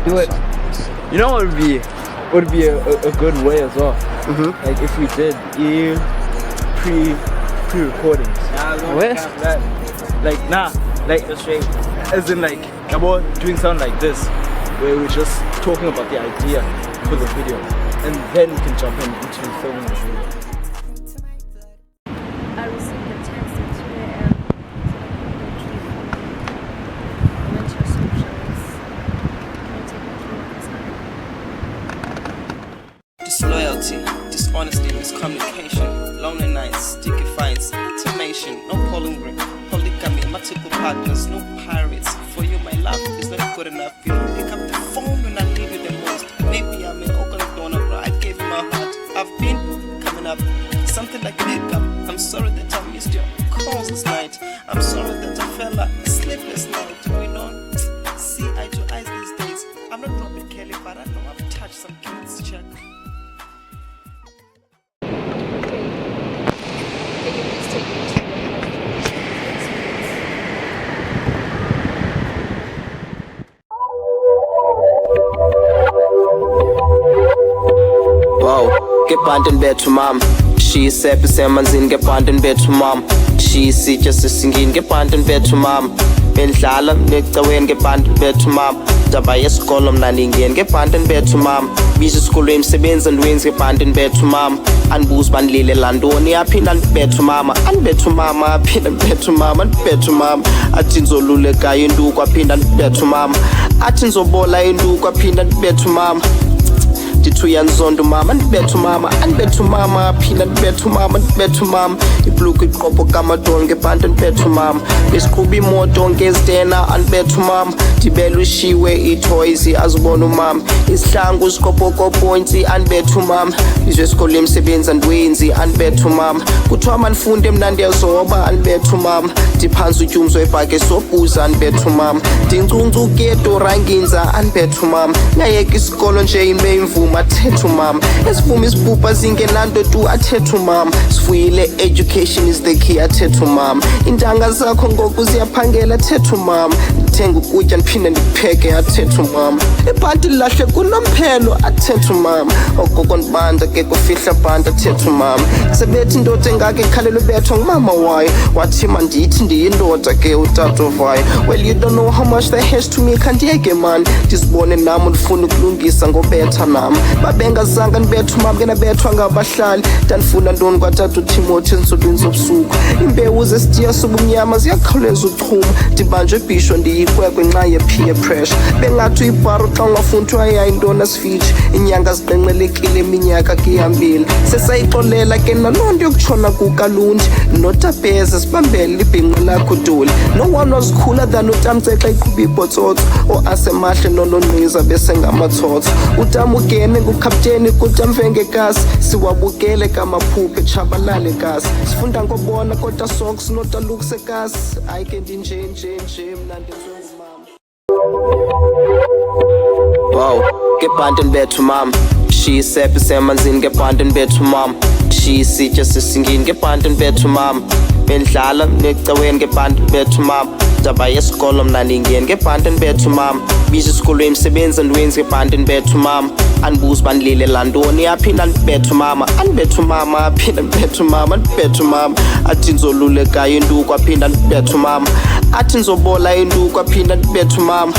You know what would be a good way as well? Like if we did pre-recordings. Like as in like about doing something like this, where we're just talking about the idea for the video, and then we can jump into filming the video. I received a text at 2 a.m. I went to your socials. Can you take me through this? Disloyalty, dishonesty, miscommunication, lonely nights, sticky fights, intimation, no polling ring, polygamy, multiple partners, no pirates. For you, my love is not good enough. You don't pick up the phone when I need you the most. Maybe I'm an organ donor, but I gave you my heart. I've been coming up, something like a hiccup. I'm sorry that I missed your calls this night. I'm sorry that I fell a sleepless night. We don't see eye to eyes these days. I'm not Robert Kelly, but I know I've touched some kids' check. Wow, ngebhanti bethu mama shiyisephe semanzini ngebhanti bethu mama shiyisitsha sesingini ngebhanti bethu mama bendlala necaweni ngebhanti bethu mama ndaba yesikolo mna ningeni ngebhanti bethu mama bisho esikolweni emsebenzi andiwenzi ngebhanti bethu mama andibuza bandilile lantoni aphinda ndibethu mama andibethu mama aphinda ndibethu mama andibethu mama athi nzolulekayo induku aphinda ndibethu mama athi nzobola induku aphinda ndibethu mama ndithu yanzondo mama andibethu mama andibethu mama aphinda ndibethu mama andibethu mama ibhluku iqopho kamadolo ngebhanti andibethu mama besiqhuba imoto ngezitena andibethu mama ndibele ushiwe itoys azibona umama isihlangu sikopokophointsi andibethu mama bizwe esikolweni emsebenzi andiwenzi andibethu mama kuthiwa mandifunde mna ndiyazoba andibethu mama ndiphantsi utyumzo ebhake sobhuza andibethu mama ndincuncuketo ranginza andibethu mama ngayeka isikolo nje imbe imvuma athethu mama esivuma isibhubha zingenanto tu athethu mama sifuyile education is the key athethu mama intanga zakho ngoku ziyaphangela athethu mama ndithenga ukutya ndiphinde ndikupheke athethu mama ibhanti lilahle kunomphelo athethu mama okoko ndibanda ke kufihla bhanti athethu mama sebethi indoda engake ikhalelwe bethwa ngumama wayo wathi mandithi ndiyindoda ke utatovayo well you don't know how much that has to me khandiyeke mani ndizibone nam ndifuna ukulungisa ngobetha nam babengazanga ndibethu mama ke nabethwa ngabahlali ndandifunda ntoni kwatata uTimothy entsukwini zobusuku imbewu zesitiya sobumnyama ziyakhawuleza uchuma ndibanjwe ebhisho ndiyikwekwe nxa ye-peer pressure bengathi uyibharo xa ungafunda ayayintoni asifitshi inyanga ziqenqelekile iminyaka kihambile sesayixolela ke naloo nto yokutshona kukalundi notabeze sibambele libhinqe lakho doli no one was cooler than utamtsexa iqhuba ibhotsotso oasemahle nolonqiza besengamatsotso utamugene ngukapteni kutamvengekasi siwabukele kamaphuphe tshabalale kasi sifunda ngobona kodwa socks notaluksekasi hayi ke ndinje mna ndenziwe ngumama. Wow, ngebhanti bethu mama shiyisephe semanzini ngebhanti bethu mama shiyisitsha sesingini ngebhanti bethu mama bendlala necaweni ngebhanti bethu mama ndaba yesikolo mna ningeni ngebhanti bethu mama bisho esikolweni emsebenzi andiwenzi ngebhanti bethu mama andibuza bandilile lantoni aphinda ndibethu mama andibethu mama aphinda ndibethu mama andibethu mama athi nzolulekayo induku aphinda ndibethu mama athi nzobola induku aphinda ndibethu mama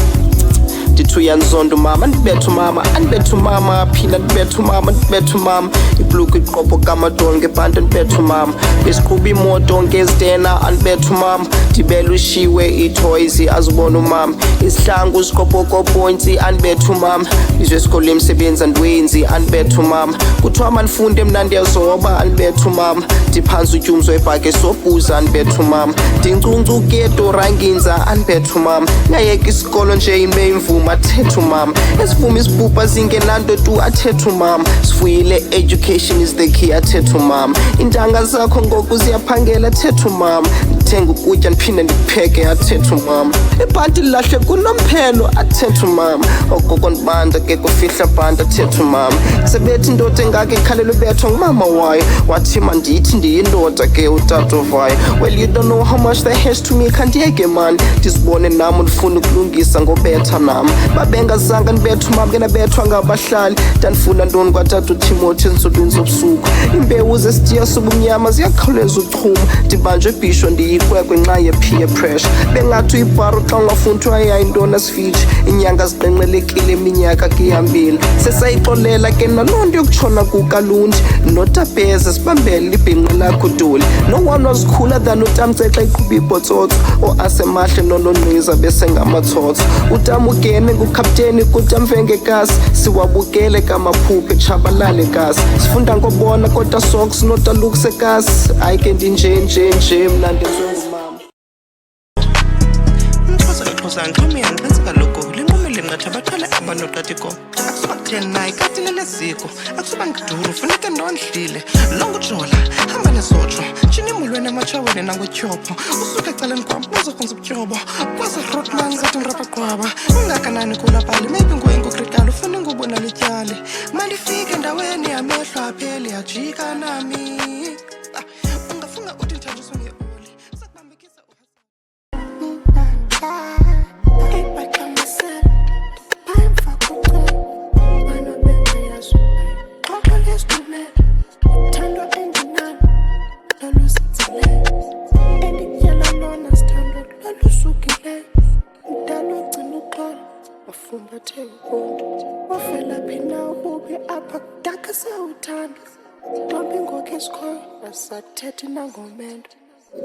ndithu yanzondo mama andibethu mama andibethu mama aphinda ndibethu mama andibethu mama ibhluku iqopho kamadolo ngebhanti andibethu mama besiqhuba imoto ngezitena andibethu mama ndibele ushiwe itoys azibona umama isihlangu sikopokophointsi andibethu mama bizwe esikolweni emsebenzi andiwenzi andibethu mama kuthiwa mandifunde mna ndiyazoba andibethu mama ndiphantsi utyumzo ebhake sobhuza andibethu mama ndincuncuketo ranginza andibethu mama ngayeka isikolo nje imbe imvuma athethu mama esivuma isibhubha zingenanto tu athethu mama sifuyile education is the key athethu mama intanga zakho ngoku ziyaphangela athethu mama ndithenga ukutya ndiphinde ndipheke athethe umama ibhanti lahle kunomphelo athethe umama okoko ndibanda ke kufihla bhanti athethe umama sebethi indoda engaka ikhalelwe bethwa ngumama wayo wathi mandithi ndiyindoda ke utatovayo well you don't know how much that has to me khandiyeke mani ndizibone nam ndifuna ukulungisa ngobetha nam babengazanga ndibetha umama ke nabethwa ngabahlali ndandifuna ntoni kwatata uTimothy ezintsukwini zobusuku imbewu zesitiya sobumnyama ziyakhawuleza uchuma ndibanjwe ebhisho ndiyikwekwe nxa ye-peer pressure bengathi uyibharo xa ungafuni uthwayayo intoni asifitshi inyanga ziqenqelekile iminyaka kihambile sesayixolela ke naloo nto yokutshona kukalundi notabeza sibambele libhinqa lakho doli no one was cooler than utamtsexa iqhuba ibhotsotso o-asemahle nolonqiza besengamatsotso utamugene ngukapteni kutamvengekasi siwabukele kamaphuphe tshabalale kasi sifunda ngobona kodwa socks notaluksekasi hayi ke ndinje mna ndenzwe ngumama Xhosa ngixhomile ngiphensi kaloku linqumile nqathabathale abanotatiko akusuba kutheni naye kati leleziko akusuba ngiduru funeke ndondlile longujola hamba nesotsho tshinimbulweni ematshaweni nangotyhopho usuke ecaleni kwam uzokwenza ubutyobo kwazirotman zathi ndirapaqwaba ungakanani kulapali maybe ngoyinkokrikala ufune ngubonalityali mandifike endaweni yamehlo apheli yajika nami ungafunga uthi nthanjiswa ngeoli sakubambekisa wafela phina ubi apha kudaka sewuthanda ntombi ngoku esikhoyo asathethi nangomendo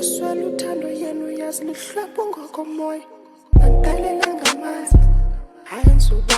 uswela uthando yenu yazi lihlwapho ngokomoya mangalela ngamanzi hayi nsuba